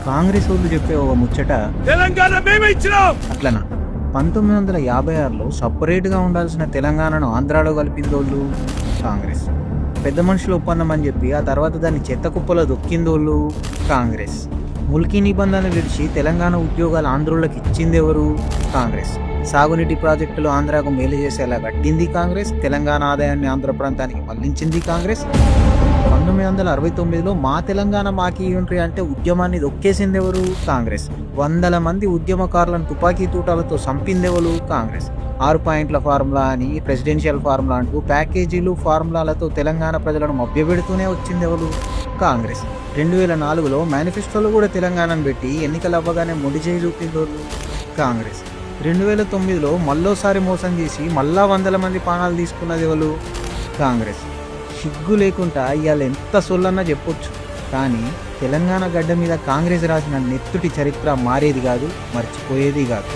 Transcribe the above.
కాంగ్రెస్ వాళ్ళు చెప్పే ఒక ముచ్చట తెలంగాణ మేమే ఇచ్చినాం. అట్లనా 1956లో సపరేట్గా ఉండాల్సిన తెలంగాణను ఆంధ్రాలో కలిపిందోళ్ళు కాంగ్రెస్. పెద్ద మనుషుల ఒప్పందం అని చెప్పి ఆ తర్వాత దాన్ని చెత్త కుప్పలో దొక్కిందోళ్ళు కాంగ్రెస్. ముల్కీ నిబంధనలు విడిచి తెలంగాణ ఉద్యోగాలు ఆంధ్రులకు ఇచ్చింది ఎవరు? కాంగ్రెస్. సాగునీటి ప్రాజెక్టులు ఆంధ్రాకు మేలు చేసేలా కట్టింది కాంగ్రెస్. తెలంగాణ ఆదాయాన్ని ఆంధ్ర ప్రాంతానికి మళ్లించింది కాంగ్రెస్. 1969లో మా తెలంగాణ మాకి యూనిటరీ అంటే ఉద్యమాన్ని దొక్కేసింది ఎవరు? కాంగ్రెస్. వందల మంది ఉద్యమకారులను తుపాకీ తూటాలతో చంపిందెవరు? కాంగ్రెస్. 6 పాయింట్ల ఫార్ములా అని, ప్రెసిడెన్షియల్ ఫార్ములా అంటూ ప్యాకేజీలు ఫార్ములాలతో తెలంగాణ ప్రజలను మభ్యపెడుతూనే వచ్చిందెవరు? కాంగ్రెస్. 2004లో మేనిఫెస్టోలో కూడా తెలంగాణను పెట్టి ఎన్నికలు అవ్వగానే మొండి చేయి చూపిందోళ్ళు కాంగ్రెస్. 2009లో మళ్ళోసారి మోసం చేసి మళ్ళా వందల మంది ప్రాణాలు తీసుకున్నది ఎవరు? కాంగ్రెస్. సిగ్గు లేకుండా ఇవాళ ఎంత సొల్లన్నా చెప్పొచ్చు, కానీ తెలంగాణ గడ్డ మీద కాంగ్రెస్ రాసిన నెత్తుటి చరిత్ర మారేది కాదు, మర్చిపోయేది కాదు.